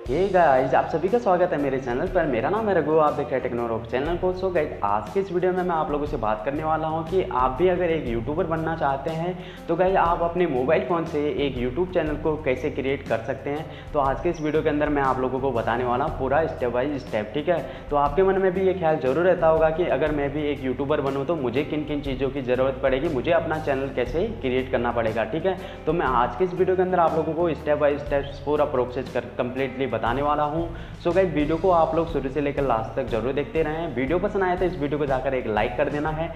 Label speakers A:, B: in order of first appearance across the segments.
A: Hey guys, आप सभी का स्वागत है मेरे चैनल पर। मेरा नाम है रघु, आप देख रहे हैं टेक्नो रॉक चैनल को। सो गाइस, आज के इस वीडियो में मैं आप लोगों से बात करने वाला हूं कि आप भी अगर एक यूट्यूबर बनना चाहते हैं तो गाइस आप अपने मोबाइल फ़ोन से एक यूट्यूब चैनल को कैसे क्रिएट कर सकते हैं। तो आज के इस वीडियो के अंदर मैं आप लोगों को बताने वाला हूँ पूरा स्टेप बाय स्टेप, ठीक है। तो आपके मन में भी ये ख्याल जरूर रहता होगा कि अगर मैं भी एक यूट्यूबर बनूँ तो मुझे किन किन चीज़ों की ज़रूरत पड़ेगी, मुझे अपना चैनल कैसे क्रिएट करना पड़ेगा, ठीक है। तो मैं आज के इस वीडियो के अंदर आप लोगों को स्टेप बाय स्टेप पूरा प्रोसेस कंप्लीटली बताने वाला हूँ। सो गाइस, वीडियो को आप लोग शुरू से लेकर लास्ट तक जरूर देखते रहें। वीडियो पसंद आए तो इस वीडियो को जाकर एक लाइक कर देना है।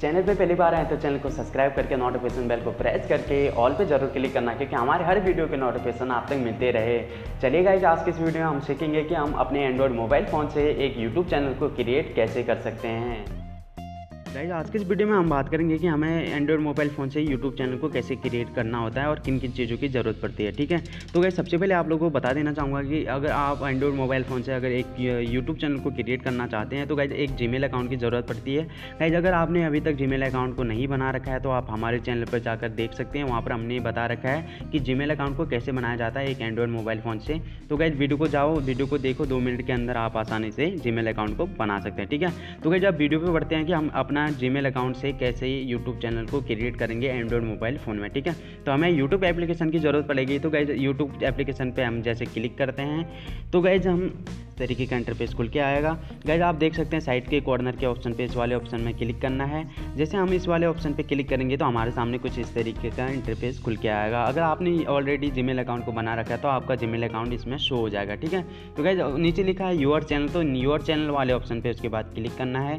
A: चैनल पे पहली बार आए तो चैनल को सब्सक्राइब करके नोटिफिकेशन बेल को प्रेस करके ऑल पे जरूर क्लिक करना, क्योंकि हमारे हर वीडियो के नोटिफिकेशन आप तक मिलते रहे। चलिए गाइस, आज के इस वीडियो में हम सीखेंगे कि हम अपने एंड्रॉयड मोबाइल फ़ोन से एक यूट्यूब चैनल को क्रिएट कैसे कर सकते हैं। गाइस, आज के इस वीडियो में हम बात करेंगे कि हमें एंड्रॉयड मोबाइल फ़ोन से यूट्यूब चैनल को कैसे क्रिएट करना होता है और किन किन चीज़ों की ज़रूरत पड़ती है, ठीक है। तो गाइस, सबसे पहले आप लोगों को बता देना चाहूँगा कि अगर आप एंड्रॉयड मोबाइल फ़ोन से अगर एक यूट्यूब चैनल को क्रिएट करना चाहते हैं तो गाइस एक जीमेल अकाउंट की ज़रूरत पड़ती है। गाइस, अगर आपने अभी तक जीमेल अकाउंट को नहीं बना रखा है तो आप हमारे चैनल पर जाकर देख सकते हैं, वहाँ पर हमने बता रखा है कि जीमेल अकाउंट को कैसे बनाया जाता है एक एंड्रॉयड मोबाइल फ़ोन से। तो गाइस, वीडियो को जाओ, वीडियो को देखो, 2 मिनट के अंदर आप आसानी से जीमेल अकाउंट को बना सकते हैं, ठीक है। तो गाइस, अब वीडियो पर बढ़ते हैं कि हम अपना जीमेल अकाउंट कैसे यूट्यूब चैनल को क्रिएट करेंगे एंड्रॉयड मोबाइल फ़ोन में, ठीक है। तो हमें यूट्यूब एप्लीकेशन की ज़रूरत पड़ेगी। तो गाइज यूट्यूब एप्लीकेशन पे हम जैसे क्लिक करते हैं तो गाइज हम तरीके का इंटरफेस खुल के आएगा। गाइज आप देख सकते हैं साइड के कॉर्नर के ऑप्शन पे इस वाले ऑप्शन में क्लिक करना है। जैसे हम इस वाले ऑप्शन पे क्लिक करेंगे तो हमारे सामने कुछ इस तरीके का इंटरफेस खुल के आएगा। अगर आपने ऑलरेडी जीमेल अकाउंट को बना रखा है तो आपका जीमेल अकाउंट इसमें शो हो जाएगा, ठीक है। तो गाइज नीचे लिखा है योर चैनल, तो योर चैनल वाले ऑप्शन पे उसके बाद क्लिक करना है।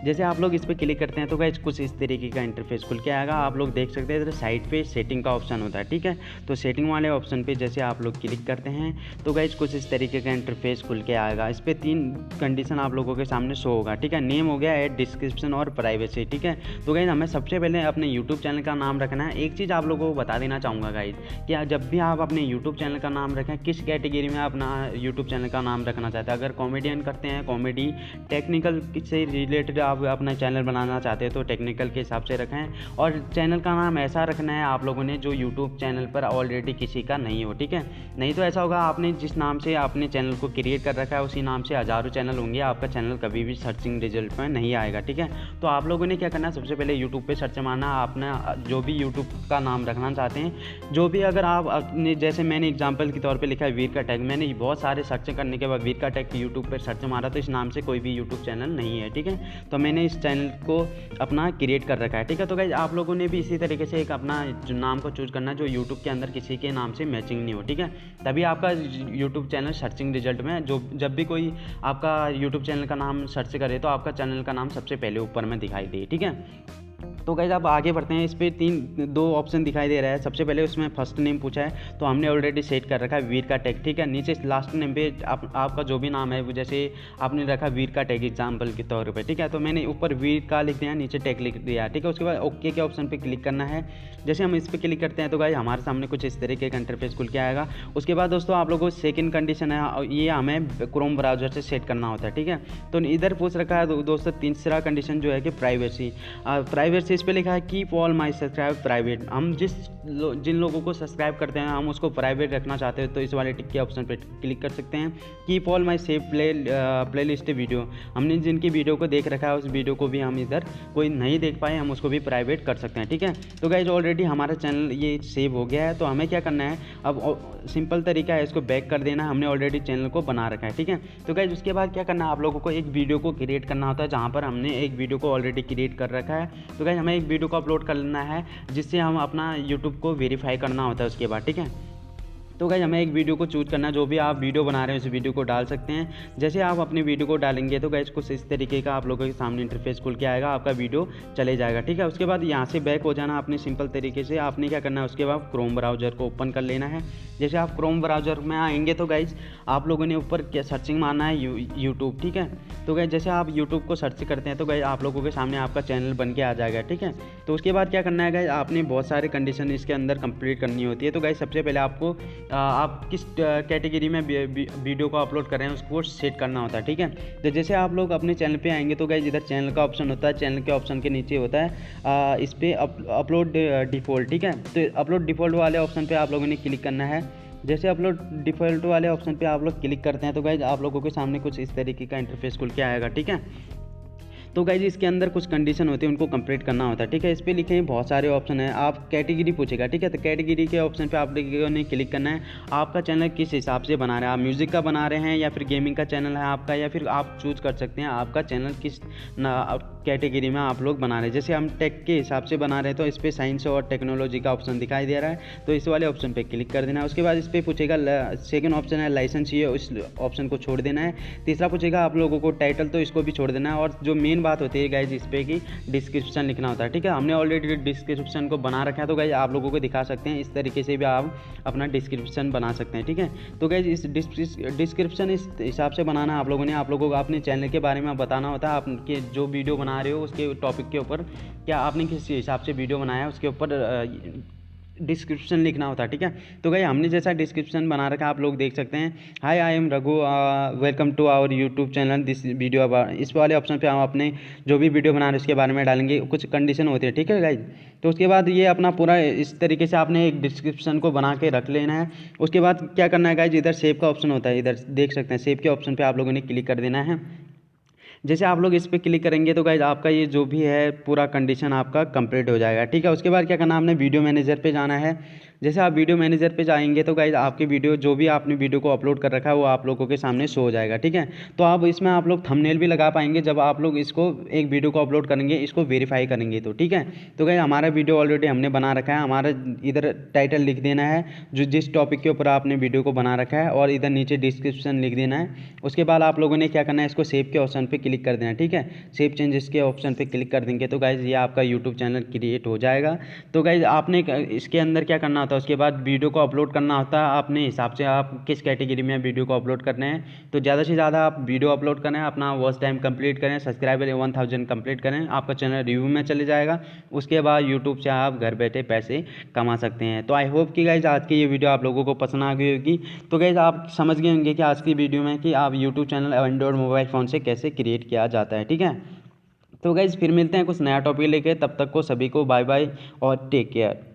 A: जैसे आप लोग इस पर क्लिक करते हैं तो गाइज कुछ इस तरीके का इंटरफेस खुल के आएगा। आप लोग देख सकते हैं इधर साइड पे सेटिंग का ऑप्शन होता है, ठीक है। तो सेटिंग वाले ऑप्शन पे जैसे आप लोग क्लिक करते हैं तो गाइज कुछ इस तरीके का इंटरफेस खुल के आएगा। इस पर 3 कंडीशन आप लोगों के सामने शो होगा, ठीक है। नेम हो गया, ऐड, डिस्क्रिप्शन और प्राइवेसी, ठीक है। तो गाइज हमें सबसे पहले अपने यूट्यूब चैनल का नाम रखना है। एक चीज़ आप लोगों को बता देना चाहूँगा गाइज कि जब भी आप अपने यूट्यूब चैनल का नाम रखें, किस कैटेगरी में अपना यूट्यूब चैनल का नाम रखना चाहते हैं। अगर कॉमेडियन करते हैं कॉमेडी, टेक्निकल से रिलेटेड आप अपना चैनल बनाना चाहते हैं तो टेक्निकल के हिसाब से रखें। और चैनल का नाम ऐसा रखना है आप लोगों ने जो यूट्यूब चैनल पर ऑलरेडी किसी का नहीं हो, ठीक है। नहीं तो ऐसा होगा आपने जिस नाम से आपने चैनल को क्रिएट कर रखा है उसी नाम से हज़ारों चैनल होंगे, आपका चैनल कभी भी सर्चिंग रिजल्ट में नहीं आएगा, ठीक है। तो आप लोगों ने क्या करना है, सबसे पहले यूट्यूब पे सर्च मारना, अपना जो भी यूट्यूब का नाम रखना चाहते हैं, जो भी अगर आप अपने, जैसे मैंने एग्जाम्पल के तौर पर लिखा है वीर का टैग, मैंने बहुत सारे सर्च करने के बाद वीर का टैग यूट्यूब पर सर्च मारा तो इस नाम से कोई भी यूट्यूब चैनल नहीं है, ठीक है। तो मैंने इस चैनल को अपना क्रिएट कर रखा है, ठीक है। तो गाइज आप लोगों ने भी इसी तरीके से एक अपना नाम को चूज करना जो यूट्यूब के अंदर किसी के नाम से मैचिंग नहीं हो, ठीक है। तभी आपका यूट्यूब चैनल सर्चिंग रिजल्ट में जब भी कोई आपका यूट्यूब चैनल का नाम सर्च करे तो आपका चैनल का नाम सबसे पहले ऊपर में दिखाई दे, ठीक है। तो गाइज आप आगे बढ़ते हैं। इस पर 2 ऑप्शन दिखाई दे रहा है। सबसे पहले उसमें फर्स्ट नेम पूछा है तो हमने ऑलरेडी सेट कर रखा है वीर का टैग, ठीक है। नीचे लास्ट नेम पे आपका जो भी नाम है वो जैसे आपने रखा वीर का टैग एग्जाम्पल के तौर पे, ठीक है। तो मैंने ऊपर वीर का लिख दिया, नीचे टैग लिख दिया, ठीक है। उसके बाद ओके के ऑप्शन पे क्लिक करना है। जैसे हम इस पर क्लिक करते हैं तो गाइज हमारे सामने कुछ इस तरीके का इंटरफेस खुल के आएगा। उसके बाद दोस्तों आप लोगों को सेकेंड कंडीशन है, ये हमें क्रोम ब्राउजर से सेट करना होता है, ठीक है। तो इधर पूछ रखा है दोस्तों तीसरा कंडीशन जो है कि प्राइवेसी। प्राइवेसी इस पर लिखा है keep all my subscribe private. हम जिन लोगों को सब्सक्राइब करते हैं हम उसको प्राइवेट रखना चाहते हैं तो इस वाले टिक के ऑप्शन पे क्लिक कर सकते हैं। Keep all my save play list video, हमने जिनकी वीडियो को देख रखा है उस वीडियो को भी हम इधर कोई नहीं देख पाए हम उसको भी प्राइवेट कर सकते हैं, ठीक है। तो गाइज ऑलरेडी हमारा चैनल ये सेव हो गया है। तो हमें क्या करना है, अब सिंपल तरीका है, इसको बैक कर देना है। हमने ऑलरेडी चैनल को बना रखा है, ठीक है। तो गाइज उसके बाद क्या करना है, आप लोगों को एक वीडियो को क्रिएट करना होता है जहाँ पर हमने एक वीडियो को ऑलरेडी क्रिएट कर रखा है। तो गाइज हमें एक वीडियो को अपलोड कर लेना है जिससे हम अपना यूट्यूब को वेरीफाई करना होता है उसके बाद, ठीक है। तो गाइज हमें एक वीडियो को चूज करना है, जो भी आप वीडियो बना रहे हैं उस वीडियो को डाल सकते हैं। जैसे आप अपनी वीडियो को डालेंगे तो गाइज कुछ इस तरीके का आप लोगों के सामने इंटरफेस खुल के आएगा, आपका वीडियो चले जाएगा, ठीक है। उसके बाद यहाँ से बैक हो जाना आपने सिंपल तरीके से। आपने क्या करना है, उसके बाद क्रोम ब्राउजर को ओपन कर लेना है। जैसे आप क्रोम ब्राउजर में आएंगे तो गाइज आप लोगों ने ऊपर क्या सर्चिंग मारना है यूट्यूब, ठीक है। तो गाइज जैसे आप यूट्यूब को सर्च करते हैं तो गाइज आप लोगों के सामने आपका चैनल बन के आ जाएगा, ठीक है। तो उसके बाद क्या करना है गाइज, आपने बहुत सारे कंडीशन इसके अंदर कंप्लीट करनी होती है। तो गाइज सबसे पहले आपको आप किस कैटेगरी में वीडियो को अपलोड कर रहे हैं उसको सेट करना होता है, ठीक है। तो जैसे आप लोग अपने चैनल पे आएंगे तो गाइज इधर चैनल का ऑप्शन होता है, चैनल के ऑप्शन के नीचे होता है इस पर अपलोड डिफ़ॉल्ट, ठीक है। तो अपलोड डिफ़ॉल्ट वाले ऑप्शन पे आप लोगों ने क्लिक करना है। जैसे आप लोग डिफ़ॉल्ट वाले ऑप्शन पे आप लोग क्लिक करते हैं तो गाइज आप लोगों के सामने कुछ इस तरीके का इंटरफेस खुल के आएगा, ठीक है। तो गाइज इसके अंदर कुछ कंडीशन होती है, उनको कंप्लीट करना होता है, ठीक है। इस पर लिखे हैं बहुत सारे ऑप्शन है, आप कैटेगरी पूछेगा, ठीक है। तो कैटेगरी के ऑप्शन पे आप लोगों ने क्लिक करना है, आपका चैनल किस हिसाब से बना रहे हैं, आप म्यूज़िक का बना रहे हैं या फिर गेमिंग का चैनल है आपका, या फिर आप चूज़ कर सकते हैं आपका चैनल किस कैटेगरी में आप लोग बना रहे हैं। जैसे हम टेक के हिसाब से बना रहे हैं तो इस पर साइंस और टेक्नोलॉजी का ऑप्शन दिखाई दे रहा है, तो इस वाले ऑप्शन पे क्लिक कर देना है। उसके बाद इस पर पूछेगा, सेकंड ऑप्शन है लाइसेंस, ये इस ऑप्शन को छोड़ देना है। तीसरा पूछेगा आप लोगों को टाइटल, तो इसको भी छोड़ देना है। और जो मेन बात होती है गाइज इस पर कि डिस्क्रिप्शन लिखना होता है, ठीक है। हमने ऑलरेडी डिस्क्रिप्शन को बना रखा है, तो गाइज आप लोगों को दिखा सकते हैं, इस तरीके से भी आप अपना डिस्क्रिप्शन बना सकते हैं, ठीक है। तो गाइज इस डिस्क्रिप्शन इस हिसाब से बनाना आप लोगों ने, आप लोगों को अपने चैनल के बारे में बताना होता है, आपके जो वीडियो बना रहे हो उसके टॉपिक के ऊपर क्या आपने किस हिसाब से वीडियो बनाया है उसके ऊपर डिस्क्रिप्शन लिखना होता है, ठीक है। तो गाइस हमने जैसा डिस्क्रिप्शन बना रखा है आप लोग देख सकते हैं, hi I am Raghu, welcome to our YouTube channel, this video about, इस वाले ऑप्शन पे हम अपने जो भी वीडियो बना रहे हैं उसके बारे में डालेंगे, कुछ कंडीशन होती है, ठीक है गाइस। तो उसके बाद ये अपना पूरा इस तरीके से आपने एक डिस्क्रिप्शन को बना के रख लेना है। उसके बाद क्या करना है गाइस, इधर सेव का ऑप्शन होता है, इधर देख सकते हैं सेव के ऑप्शन पर आप लोगों ने क्लिक कर देना है। जैसे आप लोग इस पर क्लिक करेंगे तो गाइज आपका ये जो भी है पूरा कंडीशन आपका कंप्लीट हो जाएगा, ठीक है। उसके बाद क्या करना है, आपने वीडियो मैनेजर पे जाना है। जैसे आप वीडियो मैनेजर पे जाएंगे तो गाइज आपकी वीडियो जो भी आपने वीडियो को अपलोड कर रखा है वो आप लोगों के सामने शो हो जाएगा, ठीक है। तो आप इसमें आप लोग थंबनेल भी लगा पाएंगे जब आप लोग इसको एक वीडियो को अपलोड करेंगे, इसको वेरीफाई करेंगे तो, ठीक है। तो गाइज हमारा वीडियो ऑलरेडी हमने बना रखा है, हमारा इधर टाइटल लिख देना है जो जिस टॉपिक के ऊपर आपने वीडियो को बना रखा है, और इधर नीचे डिस्क्रिप्शन लिख देना है। उसके बाद आप लोगों ने क्या करना है, इसको सेव के ऑप्शन पर क्लिक कर देना है, ठीक है। सेव चेंजेस के ऑप्शन पे क्लिक कर देंगे तो गाइज ये आपका यूट्यूब चैनल क्रिएट हो जाएगा। तो गाइज आपने इसके अंदर क्या करना होता है, उसके बाद वीडियो को अपलोड करना होता है अपने हिसाब से, आप किस कैटेगरी में वीडियो को अपलोड करने हैं। तो ज़्यादा से ज़्यादा आप वीडियो अपलोड करें, अपना वॉच टाइम कंप्लीट करें, सब्सक्राइबर 1000 कंप्लीट करें, आपका चैनल रिव्यू में चले जाएगा। उसके बाद यूट्यूब से आप घर बैठे पैसे कमा सकते हैं। तो आई होप कि गाइज आज की ये वीडियो आप लोगों को पसंद आ गई होगी। तो गाइज आप समझ गए होंगे कि आज की वीडियो में कि आप YouTube channel Android mobile phone से कैसे क्रिएट किया जाता है, ठीक है। तो गाइज फिर मिलते हैं कुछ नया टॉपिक लेके, तब तक को सभी को बाय बाय और टेक केयर।